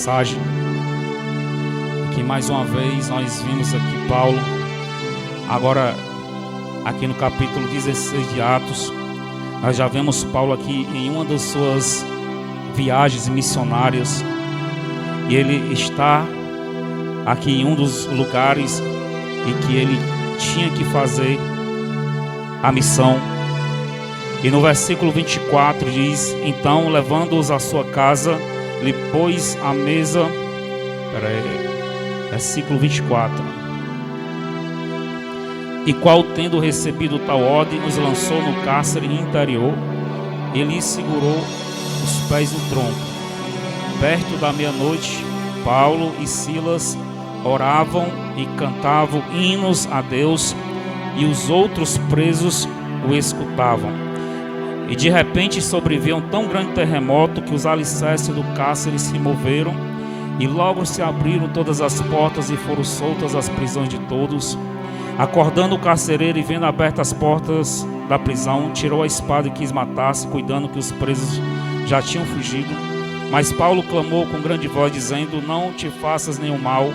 Mensagem que mais uma vez nós vimos aqui Paulo, agora aqui no capítulo 16 de Atos. Nós já vemos Paulo aqui em uma das suas viagens missionárias, e ele está aqui em um dos lugares em que ele tinha que fazer a missão. E no versículo 24 diz: então, levando-os à sua casa, lhe pôs à mesa. Versículo 24. E qual, tendo recebido tal ordem, os lançou no cárcere interior, e lhe segurou os pés no tronco. Perto da meia-noite, Paulo e Silas oravam e cantavam hinos a Deus, e os outros presos o escutavam. E de repente sobreveio um tão grande terremoto que os alicerces do cárcere se moveram, e logo se abriram todas as portas e foram soltas as prisões de todos. Acordando o carcereiro e vendo abertas as portas da prisão, tirou a espada e quis matar-se, cuidando que os presos já tinham fugido. Mas Paulo clamou com grande voz, dizendo: não te faças nenhum mal,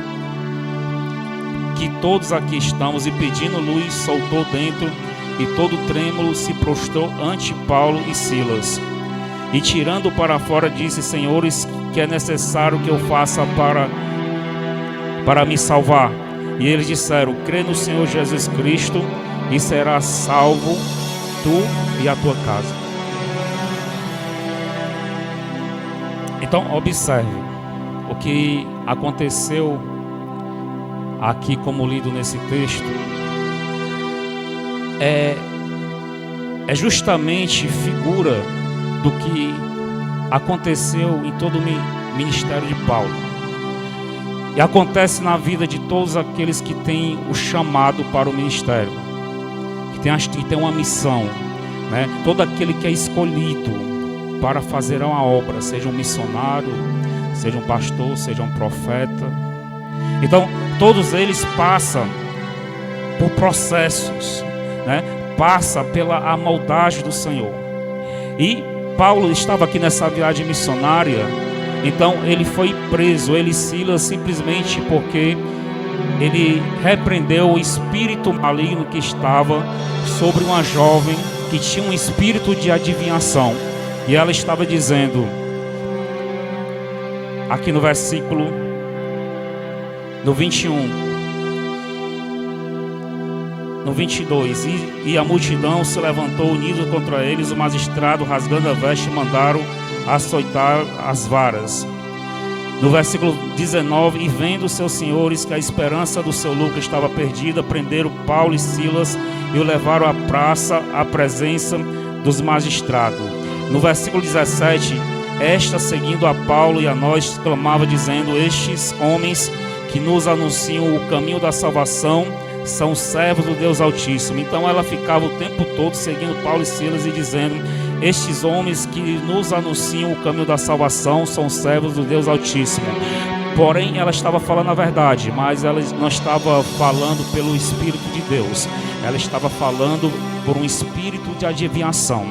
que todos aqui estamos. E pedindo luz, soltou dentro, e todo trêmulo se prostrou ante Paulo e Silas. E tirando para fora, disse: senhores, que é necessário que eu faça para me salvar? E eles disseram: crê no Senhor Jesus Cristo, e serás salvo, tu e a tua casa. Então observe o que aconteceu aqui, como lido nesse texto. É justamente figura do que aconteceu em todo o ministério de Paulo, e acontece na vida de todos aqueles que têm o chamado para o ministério, que tem uma missão, né? Todo aquele que é escolhido para fazer uma obra, seja um missionário, seja um pastor, seja um profeta. Então todos eles passam por processos, né? Passa pela amoldagem do Senhor. E Paulo estava aqui nessa viagem missionária. Então ele foi preso, ele e Silas, simplesmente porque ele repreendeu o espírito maligno que estava sobre uma jovem que tinha um espírito de adivinhação. E ela estava dizendo, aqui no versículo no 21, no 22, e a multidão se levantou unida contra eles. O magistrado, rasgando a veste, mandaram açoitar as varas. No versículo 19, e vendo seus senhores que a esperança do seu lucro estava perdida, prenderam Paulo e Silas e o levaram à praça, à presença dos magistrados. No versículo 17, esta, seguindo a Paulo e a nós, clamava dizendo: estes homens que nos anunciam o caminho da salvação são servos do Deus Altíssimo. Então ela ficava o tempo todo seguindo Paulo e Silas e dizendo: estes homens que nos anunciam o caminho da salvação são servos do Deus Altíssimo. Porém ela estava falando a verdade, mas ela não estava falando pelo Espírito de Deus. Ela estava falando por um espírito de adivinhação.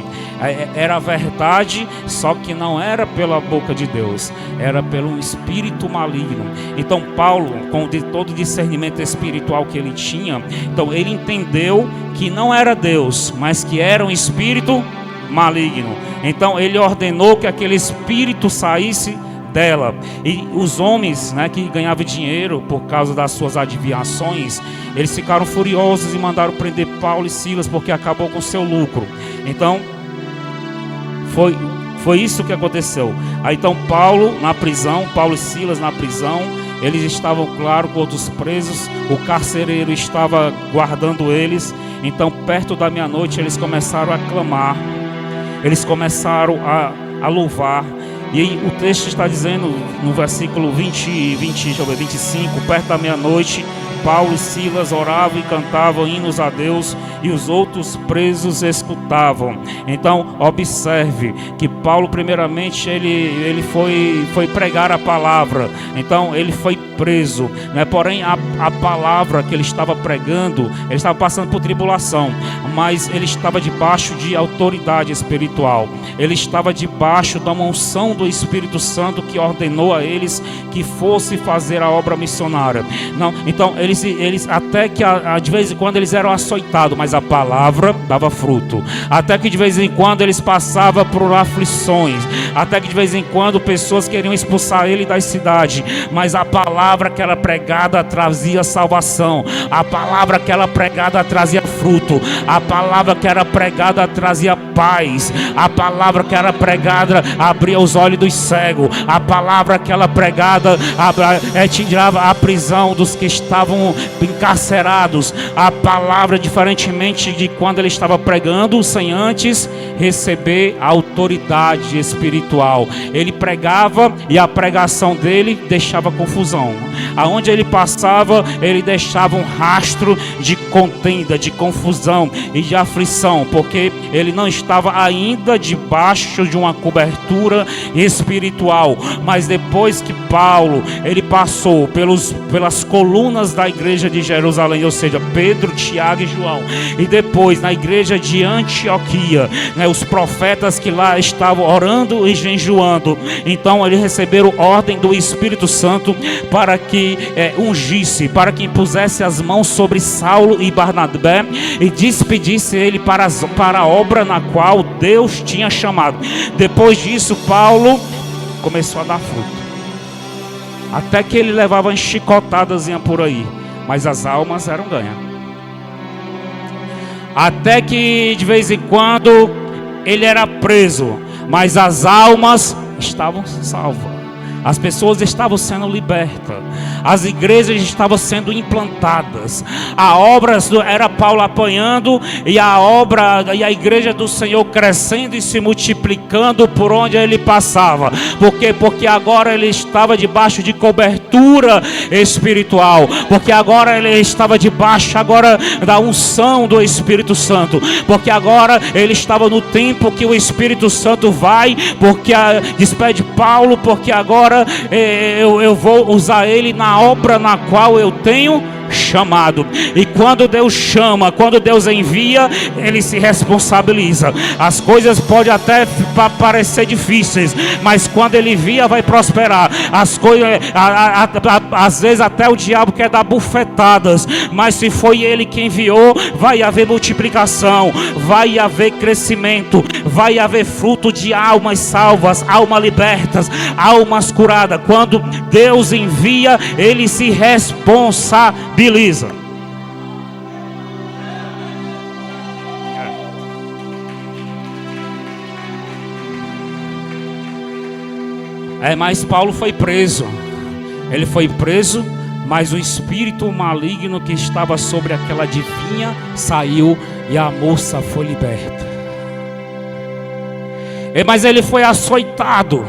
Era a verdade, só que não era pela boca de Deus, era pelo espírito maligno. Então Paulo, com todo o discernimento espiritual que ele tinha, então ele entendeu que não era Deus, mas que era um espírito maligno. Então ele ordenou que aquele espírito saísse dela. E os homens, né, que ganhavam dinheiro por causa das suas adivinhações, eles ficaram furiosos e mandaram prender Paulo e Silas, porque acabou com seu lucro. Então foi isso que aconteceu. Aí então Paulo e Silas na prisão, eles estavam, claro, com outros presos. O carcereiro estava guardando eles. Então perto da meia-noite eles começaram a clamar, eles começaram a louvar. E aí o texto está dizendo no versículo 25, perto da meia-noite, Paulo e Silas oravam e cantavam hinos a Deus, e os outros presos escutavam. Então observe que Paulo, primeiramente, ele foi pregar a palavra. Então ele foi preso, né? Porém a palavra que ele estava pregando, ele estava passando por tribulação, mas ele estava debaixo de autoridade espiritual, ele estava debaixo da unção do Espírito Santo, que ordenou a eles que fosse fazer a obra missionária. Não, então eles até que de vez em quando eles eram açoitados, mas a palavra dava fruto, até que de vez em quando eles passavam por aflições, até que de vez em quando pessoas queriam expulsar ele da cidade, mas a palavra que era pregada trazia salvação, a palavra que era pregada trazia fruto, a palavra que era pregada trazia paz, a palavra que era pregada abria os olhos dos cegos, a palavra que era pregada tirava a prisão dos que estavam encarcerados, a palavra, diferentemente de quando ele estava pregando sem antes receber a autoridade espiritual, ele pregava e a pregação dele deixava confusão, aonde ele passava ele deixava um rastro de contenda, de confusão e de aflição, porque ele não estava ainda debaixo de uma cobertura espiritual. Mas depois que Paulo ele passou pelas colunas da igreja de Jerusalém, ou seja, Pedro, Tiago e João, e depois na igreja de Antioquia, né, os profetas que lá estavam orando e jejuando, então eles receberam ordem do Espírito Santo para que ungisse, para que impusesse as mãos sobre Saulo e Barnabé e despedisse ele para a obra na qual Deus tinha chamado. Depois disso, Paulo começou a dar fruto, até que ele levava chicotadas por aí, mas as almas eram ganhas. Até que de vez em quando ele era preso, mas as almas estavam salvas. As pessoas estavam sendo libertas, as igrejas estavam sendo implantadas, a obra era Paulo apanhando e a obra e a igreja do Senhor crescendo e se multiplicando por onde ele passava. Por quê? Porque agora ele estava debaixo de cobertura espiritual, porque agora ele estava debaixo agora da unção do Espírito Santo, porque agora ele estava no tempo que o Espírito Santo vai, porque despede Paulo, porque agora eu vou usar ele na obra na qual eu tenho chamado. E quando Deus chama, quando Deus envia, ele se responsabiliza. As coisas podem até parecer difíceis, mas quando ele envia, vai prosperar. As coisas, às vezes até o diabo quer dar bufetadas, mas se foi ele que enviou, vai haver multiplicação, vai haver crescimento, vai haver fruto de almas salvas, almas libertas, almas curadas. Quando Deus envia, ele se responsabiliza. Mas Paulo foi preso. Ele foi preso, mas o espírito maligno que estava sobre aquela adivinha saiu e a moça foi liberta. Mas ele foi açoitado,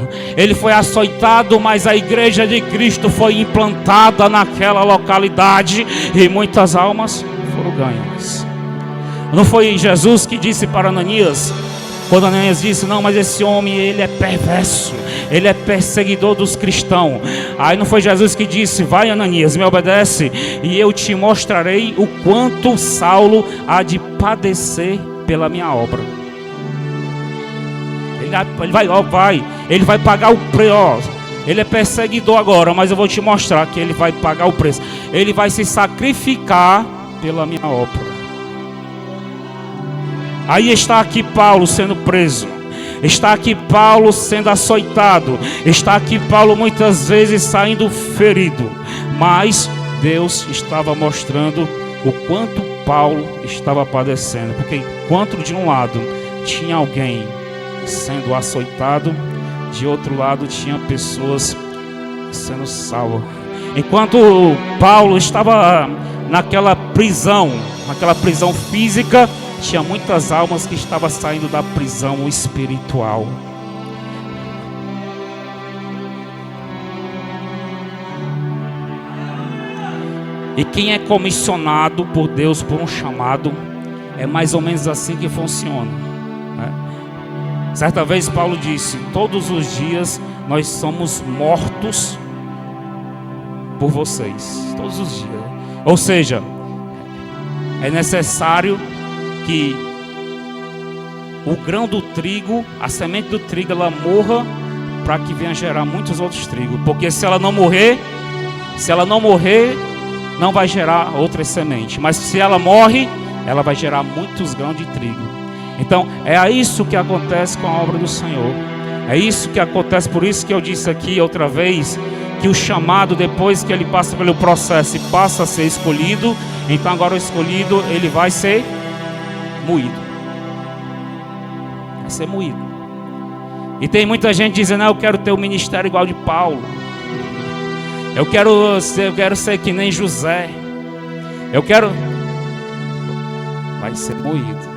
mas a igreja de Cristo foi implantada naquela localidade e muitas almas foram ganhas. Não foi Jesus que disse para Ananias, quando Ananias disse: não, mas esse homem ele é perverso, ele é perseguidor dos cristãos. Aí não foi Jesus que disse: vai Ananias, me obedece e eu te mostrarei o quanto Saulo há de padecer pela minha obra. Ele vai pagar o preço. Ele é perseguidor agora, mas eu vou te mostrar que ele vai pagar o preço. Ele vai se sacrificar pela minha obra. Aí está aqui Paulo sendo preso, está aqui Paulo sendo açoitado, está aqui Paulo muitas vezes saindo ferido, mas Deus estava mostrando o quanto Paulo estava padecendo, porque enquanto de um lado tinha alguém sendo açoitado, de outro lado tinha pessoas sendo salvas. Enquanto Paulo estava naquela prisão física, tinha muitas almas que estavam saindo da prisão espiritual. E quem é comissionado por Deus por um chamado, é mais ou menos assim que funciona, né? Certa vez Paulo disse: todos os dias nós somos mortos por vocês, todos os dias. Ou seja, é necessário que o grão do trigo, a semente do trigo, ela morra para que venha gerar muitos outros trigos. Porque se ela não morrer, não vai gerar outras sementes. Mas se ela morre, ela vai gerar muitos grãos de trigo. Então, é isso que acontece com a obra do Senhor. É isso que acontece, por isso que eu disse aqui outra vez, que o chamado, depois que ele passa pelo processo e passa a ser escolhido, então agora o escolhido, ele vai ser moído. Vai ser moído. E tem muita gente dizendo, eu quero ter um ministério igual de Paulo. Eu quero ser que nem José. Vai ser moído.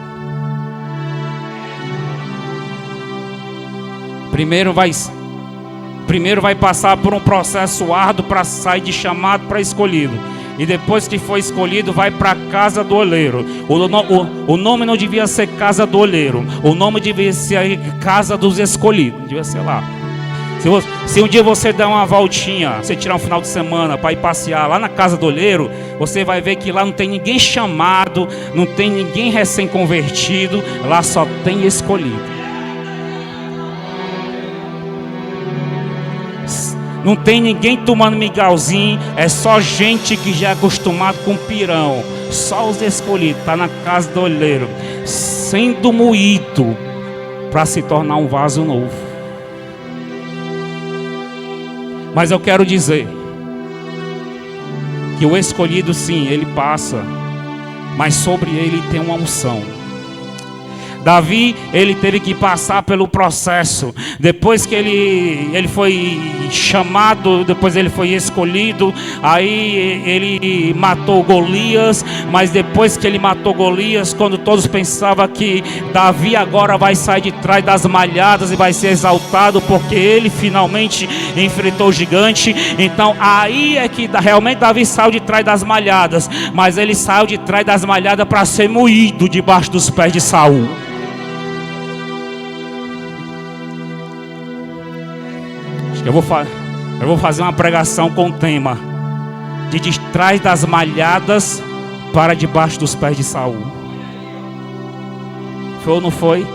Primeiro vai passar por um processo árduo para sair de chamado para escolhido. E depois que for escolhido, vai para a casa do oleiro. O nome não devia ser casa do oleiro. O nome devia ser casa dos escolhidos. Devia ser lá. Se um dia você der uma voltinha, você tirar um final de semana para ir passear lá na casa do oleiro, você vai ver que lá não tem ninguém chamado, não tem ninguém recém-convertido. Lá só tem escolhido. Não tem ninguém tomando mingauzinho, é só gente que já é acostumado com pirão. Só os escolhidos, está na casa do oleiro, sendo moído para se tornar um vaso novo. Mas eu quero dizer que o escolhido, sim, ele passa, mas sobre ele tem uma unção. Davi, ele teve que passar pelo processo. Depois que ele foi chamado, depois ele foi escolhido, aí ele matou Golias. Mas depois que ele matou Golias, quando todos pensavam que Davi agora vai sair de trás das malhadas e vai ser exaltado, porque ele finalmente enfrentou o gigante, então aí é que realmente Davi saiu de trás das malhadas. Mas ele saiu de trás das malhadas para ser moído debaixo dos pés de Saul. Eu vou fazer uma pregação com o tema de trás das malhadas para debaixo dos pés de Saul. Foi ou não foi?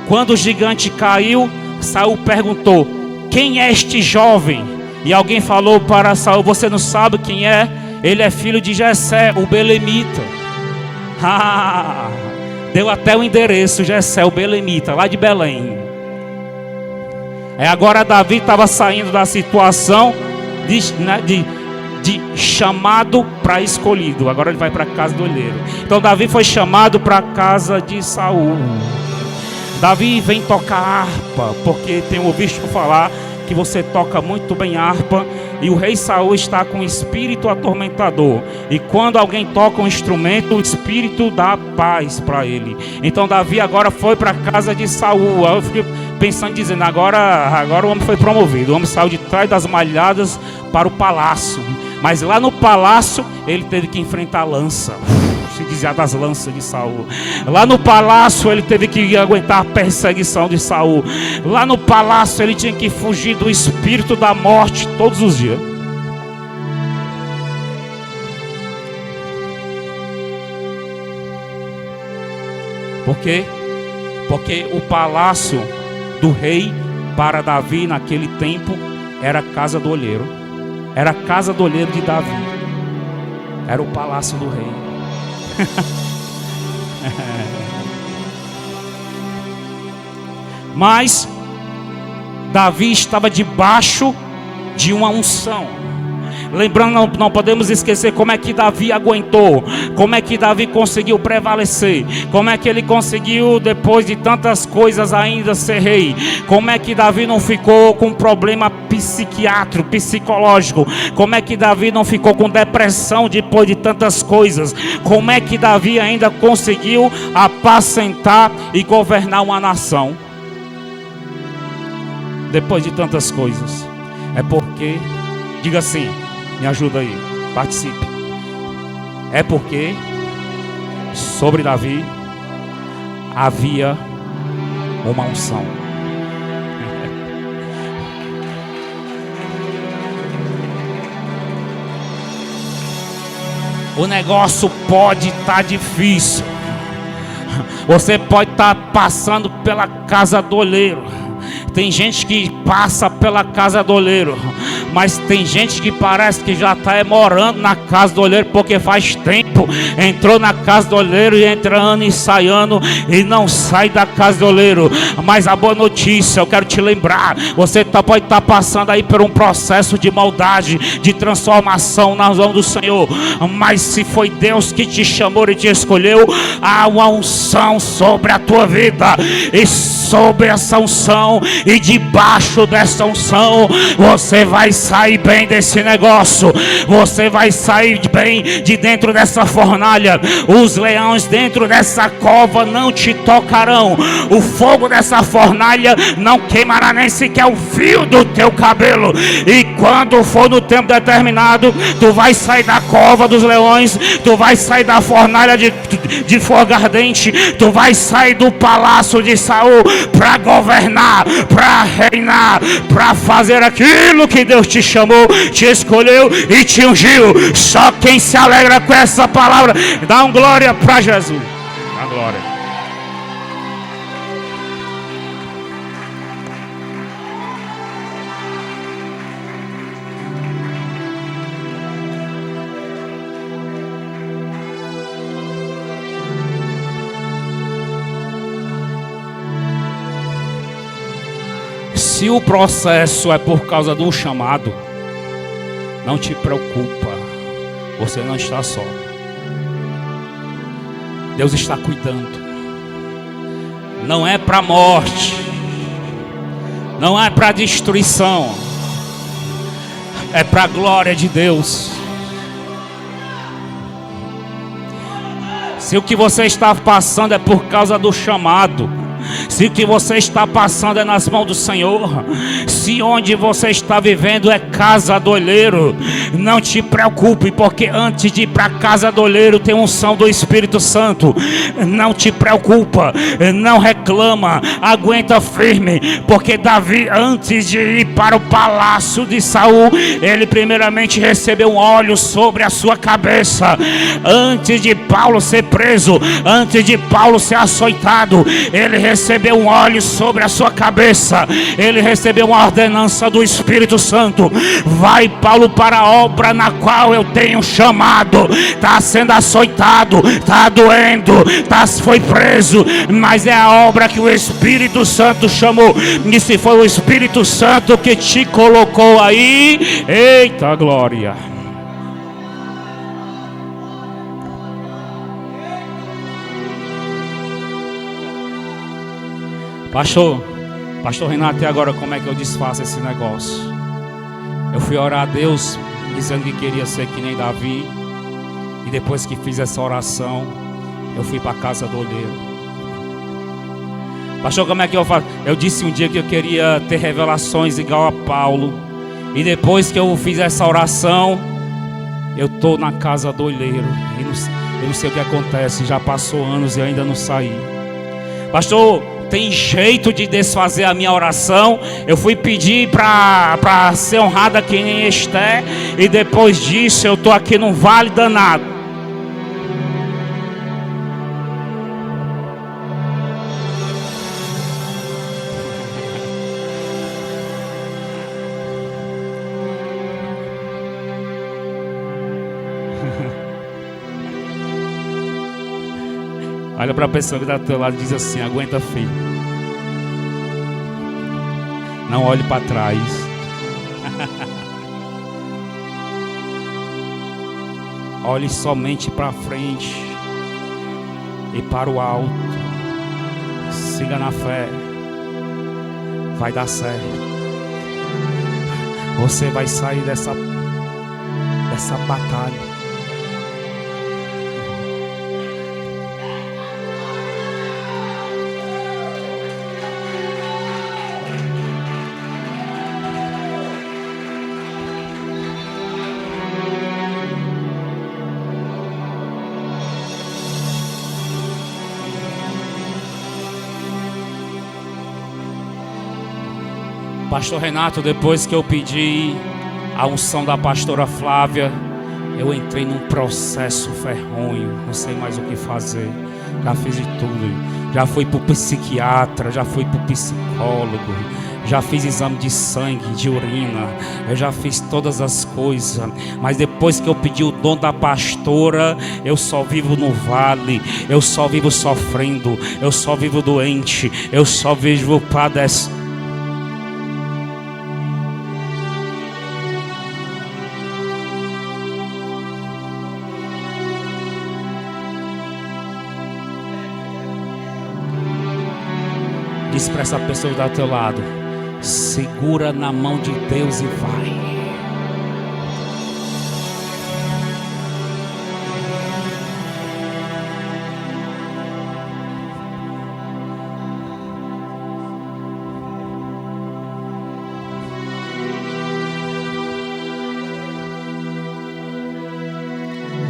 Quando o gigante caiu, Saul perguntou: quem é este jovem? E alguém falou para Saul: você não sabe quem é? Ele é filho de Jessé, o belemita. Deu até o endereço, Jessé, o belemita, lá de Belém. Agora Davi estava saindo da situação de chamado para escolhido. Agora ele vai para a casa do oleiro. Então Davi foi chamado para a casa de Saul. Davi vem tocar harpa, porque tenho ouvido falar que você toca muito bem harpa. E o rei Saul está com o espírito atormentador. E quando alguém toca um instrumento, o espírito dá paz para ele. Então Davi agora foi para a casa de Saul. Eu fiquei pensando, dizendo, agora o homem foi promovido. O homem saiu de trás das malhadas para o palácio. Mas lá no palácio ele teve que enfrentar a lança. Se dizia das lanças de Saul. Lá no palácio ele teve que aguentar a perseguição de Saul. Lá no palácio ele tinha que fugir do espírito da morte todos os dias. Por quê? Porque o palácio do rei para Davi naquele tempo era a casa do olheiro. Era a casa do olheiro de Davi. Era o palácio do rei. Mas Davi estava debaixo de uma unção. Lembrando, não podemos esquecer como é que Davi aguentou, como é que Davi conseguiu prevalecer, como é que ele conseguiu, depois de tantas coisas, ainda ser rei. Como é que Davi não ficou com problema psiquiátrico, psicológico. Como é que Davi não ficou com depressão depois de tantas coisas. Como é que Davi ainda conseguiu apacentar e governar uma nação depois de tantas coisas. É porque, diga assim, me ajuda aí, participe. É porque sobre Davi havia uma unção. O negócio pode estar difícil. Você pode estar passando pela casa do olheiro. Tem gente que passa pela casa do olheiro, mas tem gente que parece que já está morando na casa do olheiro, porque faz tempo entrou na casa do olheiro e entrando e saindo e não sai da casa do olheiro. Mas a boa notícia, eu quero te lembrar, você pode estar passando aí por um processo de maldade, de transformação nas mãos do Senhor, mas se foi Deus que te chamou e te escolheu, há uma unção sobre a tua vida, e sobre essa unção e debaixo dessa unção você vai sair bem desse negócio. Você vai sair bem de dentro dessa fornalha. Os leões dentro dessa cova não te tocarão. O fogo dessa fornalha não queimará nem sequer o fio do teu cabelo. E quando for no tempo determinado, tu vai sair da cova dos leões, tu vai sair da fornalha de fogo ardente, tu vai sair do palácio de Saul para governar, para reinar, para fazer aquilo que Deus te chamou, te escolheu e te ungiu. Só quem se alegra com essa palavra, dá um glória para Jesus. Dá glória. Se o processo é por causa do chamado, não te preocupa, você não está só. Deus está cuidando. Não é para a morte, não é para a destruição, é para a glória de Deus. Se o que você está passando é por causa do chamado, se o que você está passando é nas mãos do Senhor, se onde você está vivendo é casa do olheiro, não te preocupe, porque antes de ir para a casa do olheiro tem unção do Espírito Santo. Não te preocupa, não reclama, aguenta firme, porque Davi, antes de ir para o palácio de Saul, ele primeiramente recebeu um óleo sobre a sua cabeça. Antes de Paulo ser preso, antes de Paulo ser açoitado, ele recebeu um óleo sobre a sua cabeça. Ele recebeu uma ordenança do Espírito Santo. Vai, Paulo, para a obra na qual eu tenho chamado. Está sendo açoitado, está doendo, foi preso, mas é a obra que o Espírito Santo chamou. E se foi o Espírito Santo que te colocou aí, eita glória. Pastor Renato, e agora como é que eu desfaço esse negócio? Eu fui orar a Deus dizendo que queria ser que nem Davi, e depois que fiz essa oração, eu fui para a casa do olheiro. Pastor, como é que eu faço? Eu disse um dia que eu queria ter revelações igual a Paulo, e depois que eu fiz essa oração, eu estou na casa do olheiro, e eu não sei o que acontece, já passou anos e ainda não saí. Pastor, tem jeito de desfazer a minha oração? Eu fui pedir para ser honrada que nem Esther, e depois disso eu estou aqui num vale danado. Olha para a pessoa que está do teu lado e diz assim: aguenta firme, não olhe para trás. Olhe somente para frente e para o alto. Siga na fé, vai dar certo. Você vai sair dessa batalha. Pastor Renato, depois que eu pedi a unção da pastora Flávia, eu entrei num processo ferronho, não sei mais o que fazer. Já fiz de tudo, já fui para o psiquiatra, já fui para o psicólogo, já fiz exame de sangue, de urina, eu já fiz todas as coisas, mas depois que eu pedi o dom da pastora, eu só vivo no vale, eu só vivo sofrendo, eu só vivo doente, eu só vivo padecendo. Diz para essa pessoa que está ao teu lado: segura na mão de Deus e vai.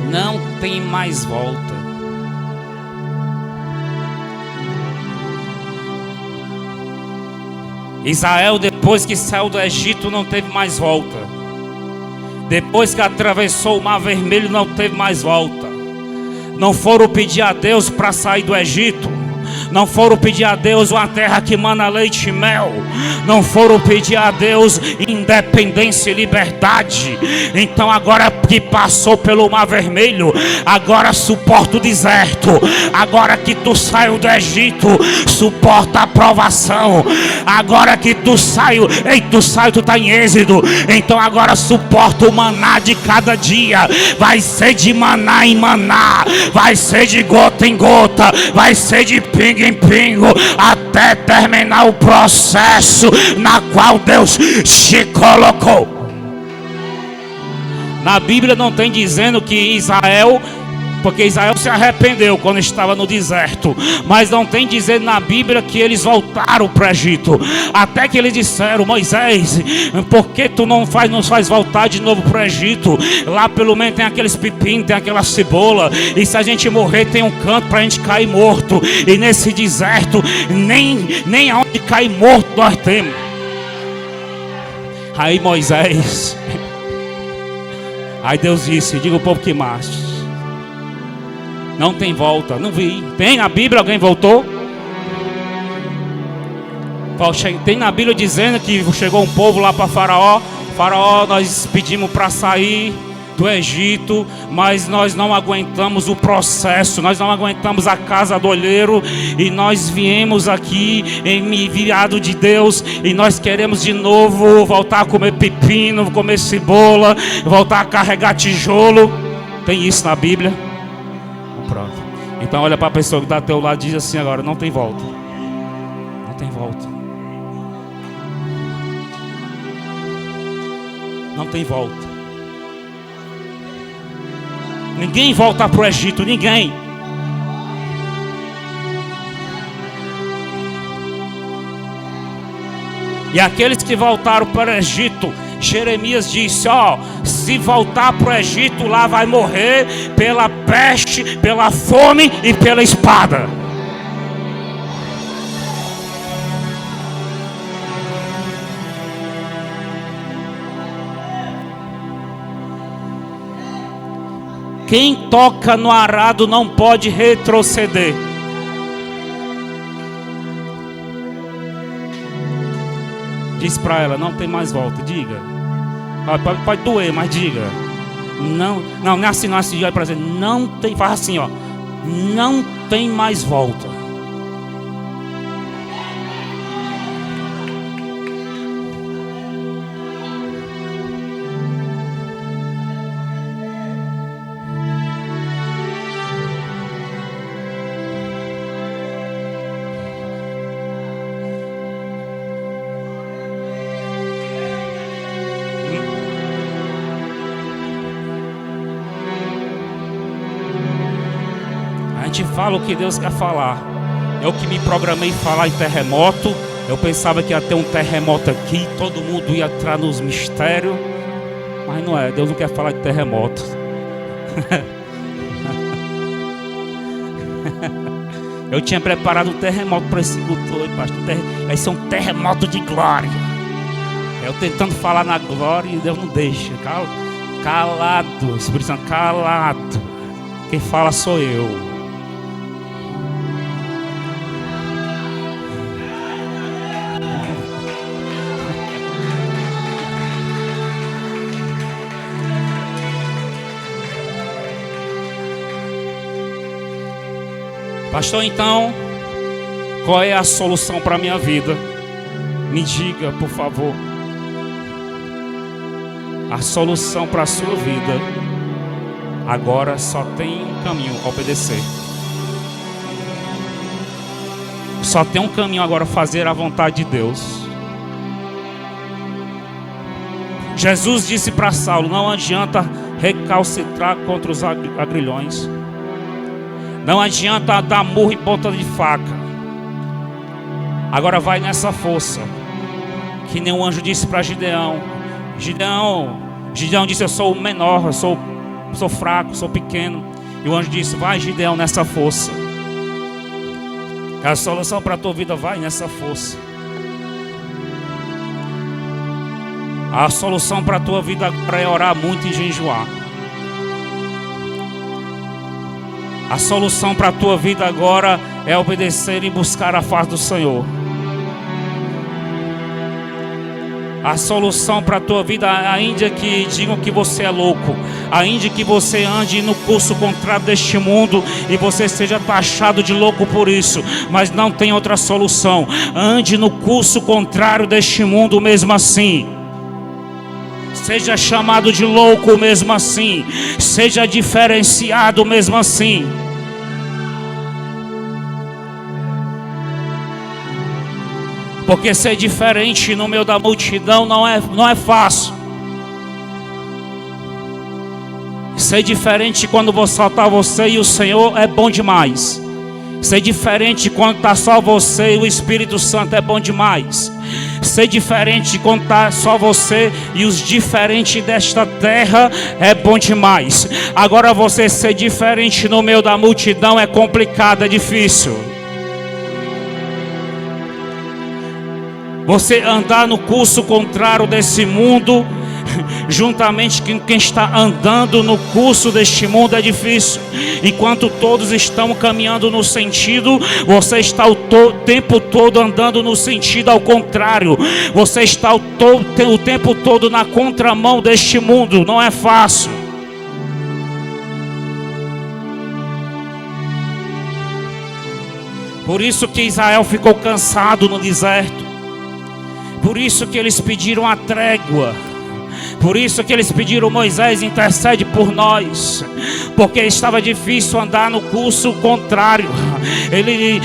Não tem mais volta. Israel, depois que saiu do Egito, não teve mais volta. Depois que atravessou o Mar Vermelho, não teve mais volta. Não foram pedir a Deus para sair do Egito. Não foram pedir a Deus uma terra que mana leite e mel. Não foram pedir a Deus independência e liberdade. Então agora que passou pelo Mar Vermelho, agora suporta o deserto. Agora que tu saiu do Egito, suporta a provação. Agora que tu saiu, tu está em Êxodo. Então agora suporta o maná de cada dia. Vai ser de maná em maná, vai ser de gota em gota, vai ser de pingo em pingo, até terminar o processo na qual Deus te colocou. Na Bíblia não tem dizendo que Israel, porque Israel se arrependeu quando estava no deserto, mas não tem dizendo na Bíblia que eles voltaram para o Egito. Até que eles disseram: Moisés, por que tu nos faz voltar de novo para o Egito? Lá pelo menos tem aqueles pepinos, tem aquela cebola, e se a gente morrer tem um canto para a gente cair morto, e nesse deserto nem aonde cair morto nós temos. Aí Moisés, aí Deus disse: diga o povo que marche. Não tem volta. Não vi. Tem na Bíblia alguém voltou? Tem na Bíblia dizendo que chegou um povo lá para Faraó. Faraó, nós pedimos para sair do Egito, mas nós não aguentamos o processo, nós não aguentamos a casa do olheiro, e nós viemos aqui enviado de Deus, e nós queremos de novo voltar a comer pepino, comer cebola, voltar a carregar tijolo. Tem isso na Bíblia? Pronto. Então olha para a pessoa que está ao teu lado e diz assim agora: não tem volta. Não tem volta. Não tem volta. Ninguém volta para o Egito, ninguém. E aqueles que voltaram para o Egito, Jeremias disse: se voltar para o Egito, lá vai morrer pela peste, pela fome e pela espada. Quem toca no arado não pode retroceder. Diz para ela: não tem mais volta. Diga. Pode doer, mas diga. Não é assim, não é assim. Olha para dizer: não tem, faz assim, não tem mais volta. A gente fala o que Deus quer falar. Eu que me programei falar em terremoto. Eu pensava que ia ter um terremoto aqui, todo mundo ia entrar nos mistérios, mas não é. Deus não quer falar de terremoto. Eu tinha preparado um terremoto para esse culto hoje, pastor. Vai ser um terremoto de glória. Eu tentando falar na glória e Deus não deixa. Calma. Calado, Espírito Santo, calado. Quem fala sou eu. Pastor, então, qual é a solução para a minha vida? Me diga, por favor. A solução para a sua vida agora só tem um caminho: obedecer. Só tem um caminho agora: fazer a vontade de Deus. Jesus disse para Saulo: não adianta recalcitrar contra os agrilhões. Não adianta dar murro em ponta de faca. Agora vai nessa força. Que nem um anjo disse para Gideão. Gideão disse: eu sou o menor, eu sou fraco, sou pequeno. E o anjo disse: vai, Gideão, nessa força. A solução para a tua vida vai nessa força. A solução para a tua vida agora é orar muito e jejuar. A solução para a tua vida agora é obedecer e buscar a face do Senhor. A solução para a tua vida, ainda que digam que você é louco, ainda que você ande no curso contrário deste mundo e você seja taxado de louco por isso, mas não tem outra solução. Ande no curso contrário deste mundo mesmo assim. Seja chamado de louco mesmo assim. Seja diferenciado mesmo assim. Porque ser diferente no meio da multidão não é fácil. Ser diferente quando só está você e o Senhor é bom demais. Ser diferente quando está só você e o Espírito Santo é bom demais. Ser diferente quando está só você e os diferentes desta terra é bom demais. Agora você ser diferente no meio da multidão é complicado, é difícil. Você andar no curso contrário desse mundo, juntamente com quem está andando no curso deste mundo, é difícil. Enquanto todos estão caminhando no sentido, você está o tempo todo andando no sentido ao contrário. Você está o tempo todo na contramão deste mundo. Não é fácil. Por isso que Israel ficou cansado no deserto. Por isso que eles pediram a trégua. Por isso que eles pediram: Moisés, intercede por nós. Porque estava difícil andar no curso contrário.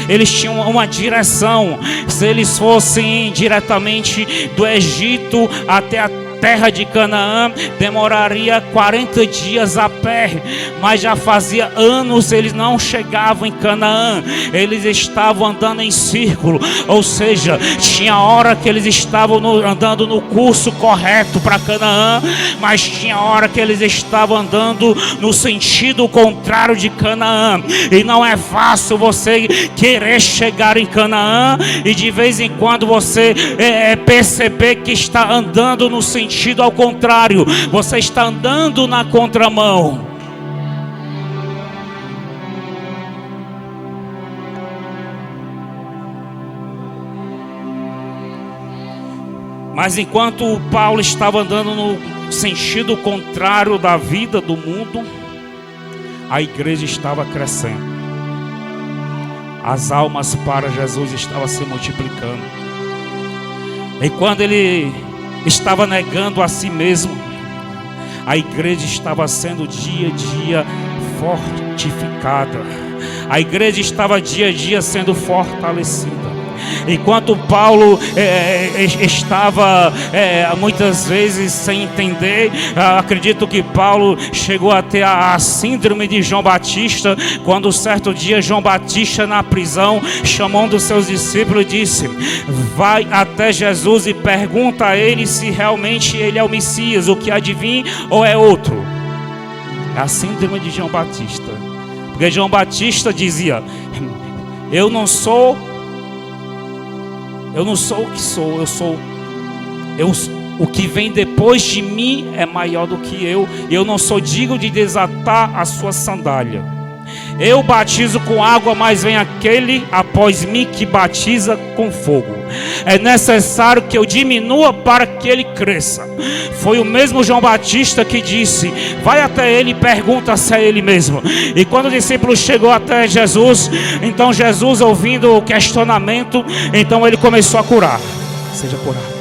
Eles tinham uma direção. Se eles fossem diretamente do Egito até a terra de Canaã, demoraria 40 dias a pé. Mas já fazia anos eles não chegavam em Canaã. Eles estavam andando em círculo. Ou seja, tinha hora que eles estavam andando no curso correto para Canaã, mas tinha hora que eles estavam andando no sentido contrário de Canaã. E não é fácil você querer chegar em Canaã e de vez em quando você perceber que está andando no sentido ao contrário. Você está andando na contramão. Mas enquanto Paulo estava andando no sentido contrário da vida do mundo, a igreja estava crescendo. As almas para Jesus estavam se multiplicando. E quando ele estava negando a si mesmo, a igreja estava sendo dia a dia fortificada. A igreja estava dia a dia sendo fortalecida. Enquanto Paulo estava muitas vezes sem entender, acredito que Paulo chegou a ter a síndrome de João Batista, quando certo dia João Batista na prisão chamou um dos seus discípulos e disse: vai até Jesus e pergunta a ele se realmente ele é o Messias, o que há de vir ou é outro. A síndrome de João Batista, porque João Batista dizia: eu não sou o que sou, O que vem depois de mim é maior do que eu. Eu não sou digno de desatar a sua sandália. Eu batizo com água, mas vem aquele após mim que batiza com fogo. É necessário que eu diminua para que ele cresça. Foi o mesmo João Batista que disse: vai até ele e pergunta se é ele mesmo. E quando o discípulo chegou até Jesus, então Jesus, ouvindo o questionamento, então ele começou a curar. Seja curado.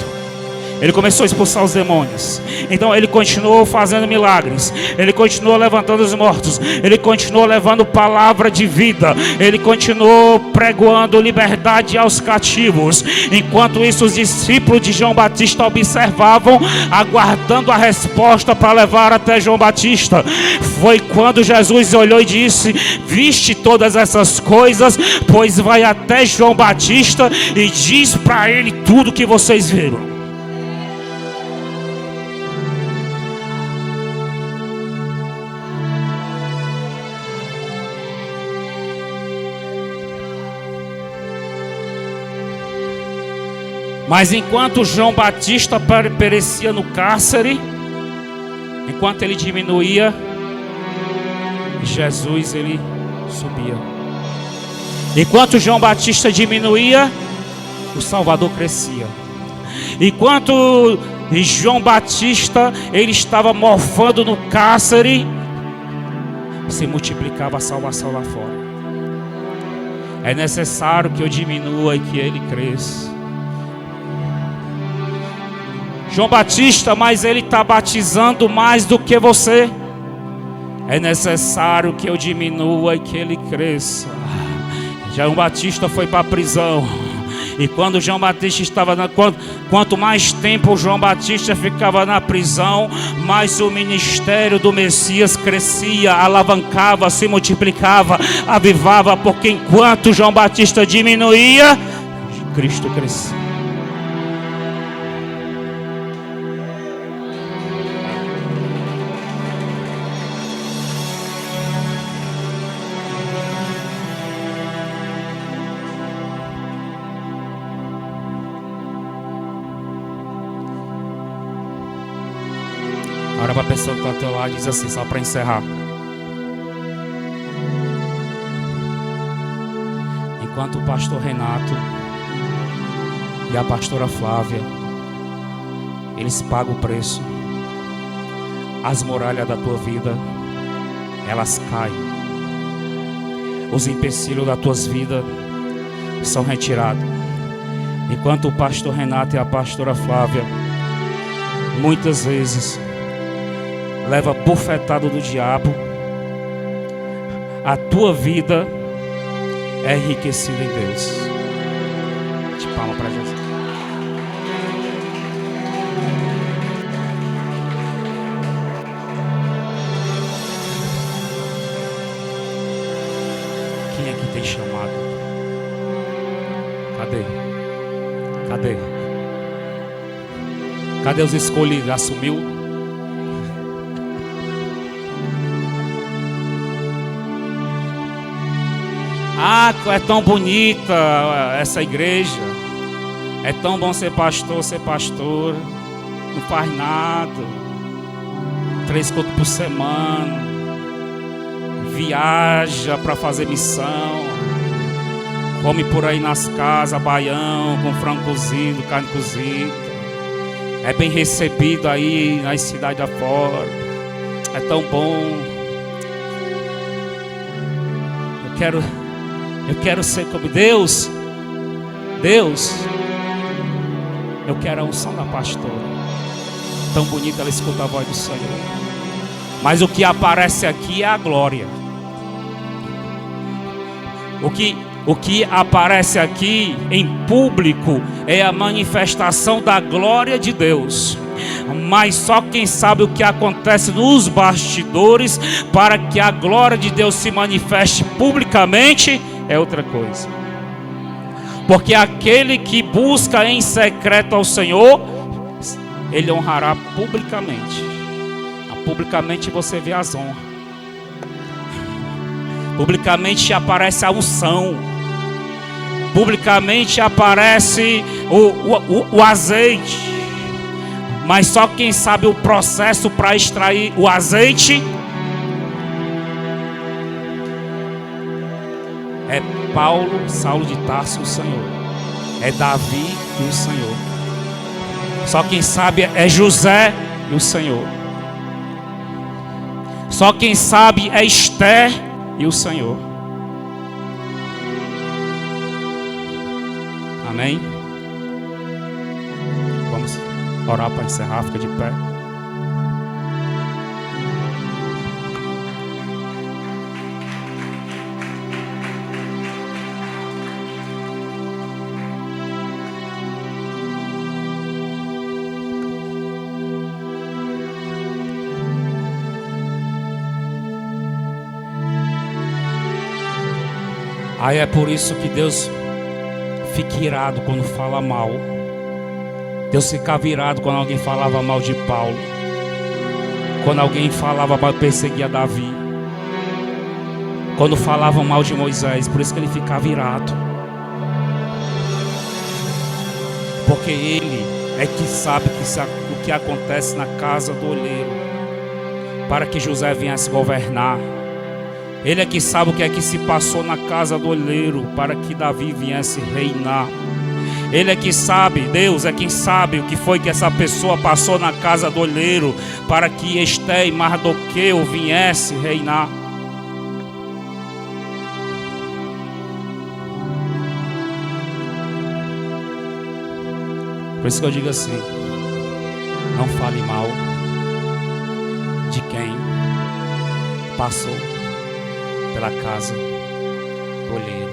Ele começou a expulsar os demônios. Então ele continuou fazendo milagres. Ele continuou levantando os mortos. Ele continuou levando palavra de vida. Ele continuou pregoando liberdade aos cativos. Enquanto isso, os discípulos de João Batista observavam, aguardando a resposta para levar até João Batista. Foi quando Jesus olhou e disse: viste todas essas coisas, pois vai até João Batista e diz para ele tudo que vocês viram. Mas enquanto João Batista perecia no cárcere, enquanto ele diminuía, Jesus ele subia. Enquanto João Batista diminuía, o Salvador crescia. Enquanto João Batista ele estava morfando no cárcere, se multiplicava a salvação lá fora. É necessário que eu diminua e que ele cresça. João Batista, mas ele está batizando mais do que você. É necessário que eu diminua e que ele cresça. João Batista foi para a prisão. E quando João Batista estava quanto mais tempo João Batista ficava na prisão, mais o ministério do Messias crescia, alavancava, se multiplicava, avivava, porque enquanto João Batista diminuía, Cristo crescia. Olha para a pessoa que está ao teu lado e diz assim, só para encerrar: enquanto o pastor Renato e a pastora Flávia, eles pagam o preço, as muralhas da tua vida, elas caem. Os empecilhos das tuas vidas são retirados. Enquanto o pastor Renato e a pastora Flávia, muitas vezes, leva bufetado do diabo, a tua vida é enriquecida em Deus. De palma para Jesus. Quem aqui tem chamado? Cadê? Cadê os escolhidos? Assumiu? Ah, é tão bonita essa igreja. É tão bom ser pastor. Não faz nada. 3 cultos por semana. Viaja para fazer missão. Come por aí nas casas, baião, com frango cozido, carne cozida. É bem recebido aí nas cidades afora. É tão bom. Eu quero ser como Deus. Eu quero a unção da pastora. Tão bonita, ela escuta a voz do Senhor. Mas o que aparece aqui é a glória. O que aparece aqui em público é a manifestação da glória de Deus. Mas só quem sabe o que acontece nos bastidores para que a glória de Deus se manifeste publicamente é outra coisa. Porque aquele que busca em secreto ao Senhor, Ele honrará publicamente. Publicamente você vê as honras. Publicamente aparece a unção. Publicamente aparece o azeite. Mas só quem sabe o processo para extrair o azeite é Paulo, Saulo de Tarso, o Senhor. É Davi e o Senhor. Só quem sabe é José e o Senhor. Só quem sabe é Esther e o Senhor. Amém? Vamos orar para encerrar, fica de pé. Aí é por isso que Deus fica irado quando fala mal. Deus ficava irado quando alguém falava mal de Paulo. Quando alguém falava mal, perseguia Davi. Quando falavam mal de Moisés. Por isso que ele ficava irado. Porque ele é que sabe o que acontece na casa do oleiro, para que José viesse governar. Ele é que sabe o que é que se passou na casa do oleiro, para que Davi viesse reinar. Ele é que sabe, Deus é quem sabe o que foi que essa pessoa passou na casa do oleiro, para que Esther e Mardoqueu viesse reinar. Por isso que eu digo assim: não fale mal de quem passou pela casa do oleiro.